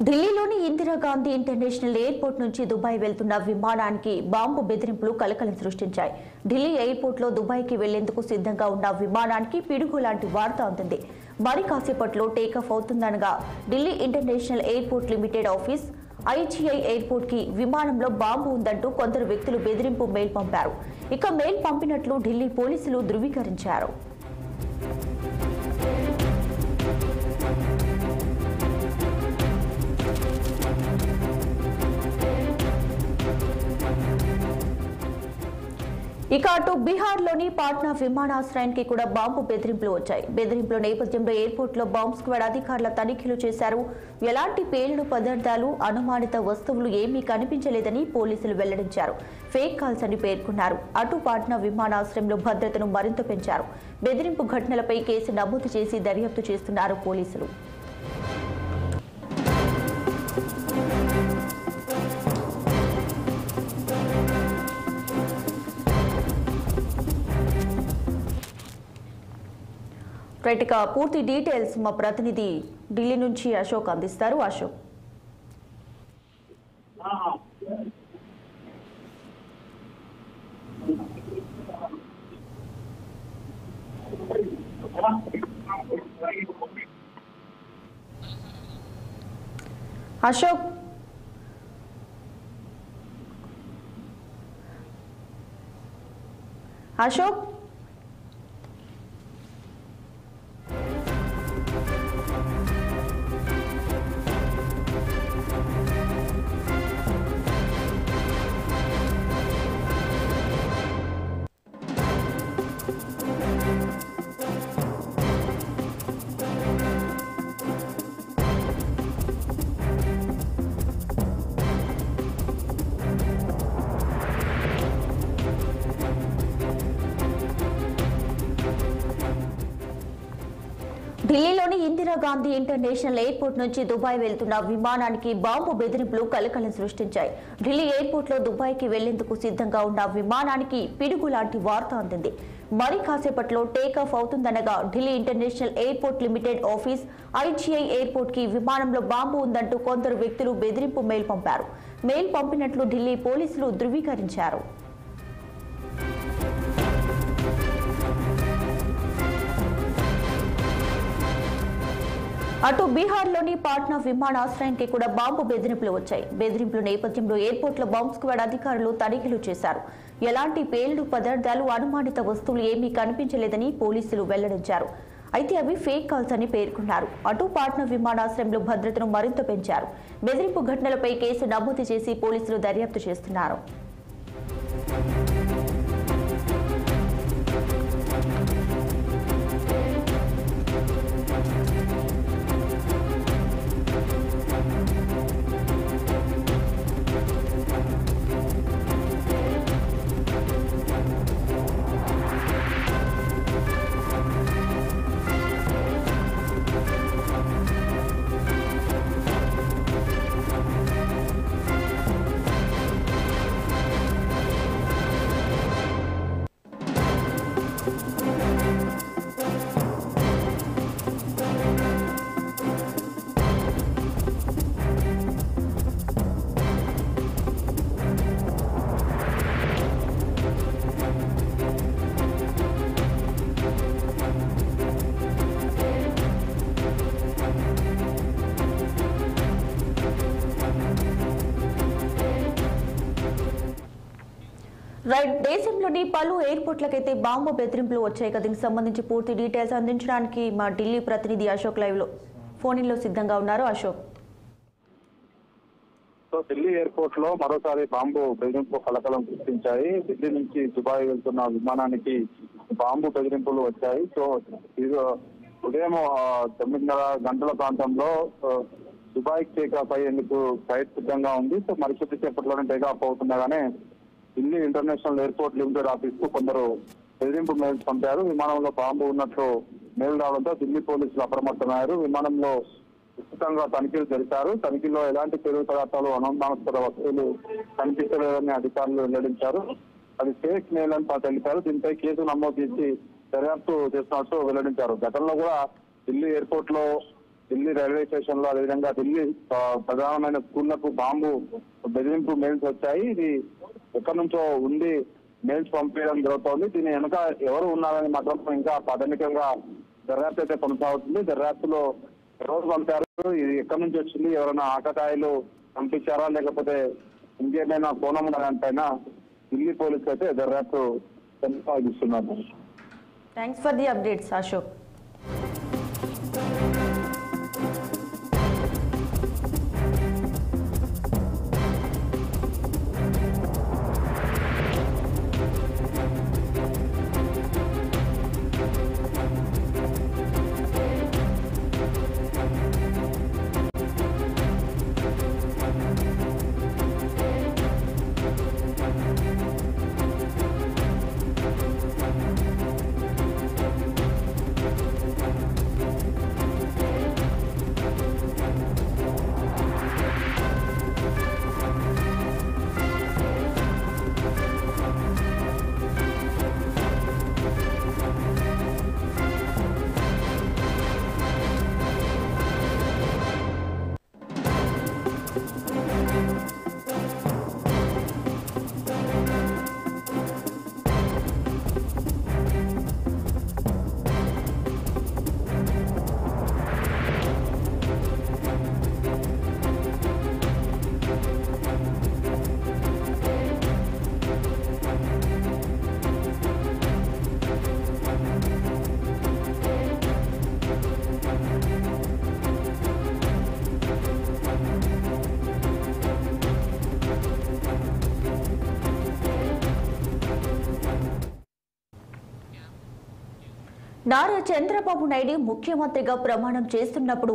ఢిల్లీలోని Indira Gandhi international airport నుంచి Dubai వెళ్తున్న విమానానికి బాంబు బెదిరింపులు కలకలం సృష్టించాయి. ఢిల్లీ ఎయిర్పోర్ట్లో దుబాయ్కి వెళ్లేందుకు సిద్ధంగా ఉన్న విమానానికి పిడుగు లాంటి వార్త అందింది. మరి కాసేపట్లో టేకాఫ్ అవుతుందనగా Delhi international airport limited office IGI airport కి విమానంలో బాంబు ఉందంటూ కొందరు వ్యక్తులు బెదిరింపు మెయిల్ పంపారు. ఇక మెయిల్ పంపినట్లు ఢిల్లీ పోలీసులు ధృవీకరించారు. ఇక అటు బీహార్లోని పాట్నా విమానాశ్రయానికి కూడా బాంబు బెదిరింపులు వచ్చాయి. బెదిరింపుల నేపథ్యంలో ఎయిర్పోర్ట్లో బాంబ్ స్క్వాడ్ అధికారుల తనిఖీలు చేశారు. ఎలాంటి పేలుడు పదార్థాలు, అనుమానిత వస్తువులు ఏమీ కనిపించలేదని పోలీసులు వెల్లడించారు. ఫేక్ కాల్స్ అని పేర్కొన్నారు. అటు పాట్నా విమానాశ్రయంలో భద్రతను మరింత పెంచారు. బెదిరింపు ఘటనలపై కేసు నమోదు చేసి దర్యాప్తు చేస్తున్నారు పోలీసులు. రైట్గా పూర్తి డీటెయిల్స్ మా ప్రతినిధి ఢిల్లీ నుంచి అశోక్ అందిస్తారు. అశోక్, అశోక్ అశోక్ ఢిల్లీలోని ఇందిరాగాంధీ ఇంటర్నేషనల్ ఎయిర్పోర్ట్ నుంచి దుబాయ్ వెళ్తున్న విమానానికి బాంబు బెదిరింపులు కలకలం సృష్టించాయి. ఢిల్లీ ఎయిర్పోర్ట్లో దుబాయ్కి వెళ్లేందుకు సిద్ధంగా ఉన్న విమానానికి పిడుగు లాంటి వార్త అందింది. మరి కాసేపట్లో టేకాఫ్ అవుతుందనగా Delhi international airport limited office IGI airport కి విమానంలో బాంబు ఉందంటూ కొందరు వ్యక్తులు బెదిరింపు మెయిల్ పంపారు. మెయిల్ పంపినట్లు ఢిల్లీ పోలీసులు ధృవీకరించారు. అటు బీహార్లోని పాట్నా విమానాశ్రయానికి కూడా బాంబు బెదిరింపులు వచ్చాయి. బెదిరింపుల నేపథ్యంలో ఎయిర్పోర్ట్లో బాంబ్ స్క్వాడ్ అధికారులు తనిఖీలు చేశారు. ఎలాంటి పేలుడు పదార్థాలు, అనుమానిత వస్తువులు ఏమీ కనిపించలేదని పోలీసులు వెల్లడించారు. అయితే అవి ఫేక్ కాల్స్ అని పేర్కొన్నారు. అటు పాట్నా విమానాశ్రయంలో భద్రతను మరింత పెంచారు. బెదిరింపు ఘటనలపై కేసు నమోదు చేసి పోలీసులు దర్యాప్తు చేస్తున్నారు. రైట్, దేశంలోని పలు ఎయిర్పోర్ట్లకైతే బాంబు బెదిరింపులు వచ్చాయి కదా. దీనికి సంబంధించి పూర్తి డీటెయిల్స్ అందించడానికి మా ఢిల్లీ ప్రతినిధి అశోక్ లైవ్ లో ఫోన్ ఇన్ లో సిద్ధంగా ఉన్నారు. అశోక్, ఢిల్లీ ఎయిర్పోర్ట్ లో మరోసారి బాంబు బెదిరింపు కలకలం సృష్టించాయి. ఢిల్లీ నుంచి దుబాయ్ వెళ్తున్న విమానానికి బాంబు బెదిరింపులు వచ్చాయి. సో ఇది ఉదయం 9:30 గంటల ప్రాంతంలో దుబాయ్ టేకాఫ్ అయ్యేందుకు ఫ్లైట్ సిద్ధంగా ఉంది. సో మరికొద్ది సేపట్లోనే టేకాఫ్ అవుతుండగానే Delhi international airport limited office కు కొందరు బెదిరింపు మెయిల్స్ పంపారు. విమానంలో బాంబు ఉన్నట్లు మెయిల్ రావడంతో ఢిల్లీ పోలీసులు అప్రమత్తమయ్యారు. విమానంలో విస్తృతంగా తనిఖీలు జరిపారు. తనిఖీలో ఎలాంటి పేలుడు పదార్థాలు, అనుమానాస్పద వస్తువులు కనిపించలేదని అధికారులు వెల్లడించారు. అది ఫేక్ మెయిల్ అని తెలిపారు. దీనిపై కేసు నమోదు చేసి దర్యాప్తు చేస్తున్నట్టు వెల్లడించారు. గతంలో కూడా ఢిల్లీ ఎయిర్పోర్ట్ లో ఢిల్లీ రైల్వే స్టేషన్ లో అదేవిధంగా ఢిల్లీ ప్రధానమైన స్కూళ్లకు బాంబు బెదిరింపు మెయిల్స్ వచ్చాయి. ఇది ఎక్కడి నుంచో ఉండి మెయిల్స్ పంపించడం జరుగుతోంది. దీని వెనుక ఎవరు ఉన్నారని మాత్రం ఇంకా ప్రాథమికంగా దర్యాప్తు అయితే కొనసాగుతుంది. దర్యాప్తులో ఎవరు పంపారు, ఇది ఎక్కడి నుంచి వచ్చింది, ఎవరైనా ఆకతాయిలు పంపించారా లేకపోతే ఇంకేమైనా కోణం ఉన్నదానిపైన ఢిల్లీ పోలీసులు అయితే దర్యాప్తు కొనసాగిస్తున్నారు. Thanks for the updates Ashok. Nara Chandrababu Naidu ముఖ్యమంత్రిగా ప్రమాణం చేస్తున్నప్పుడు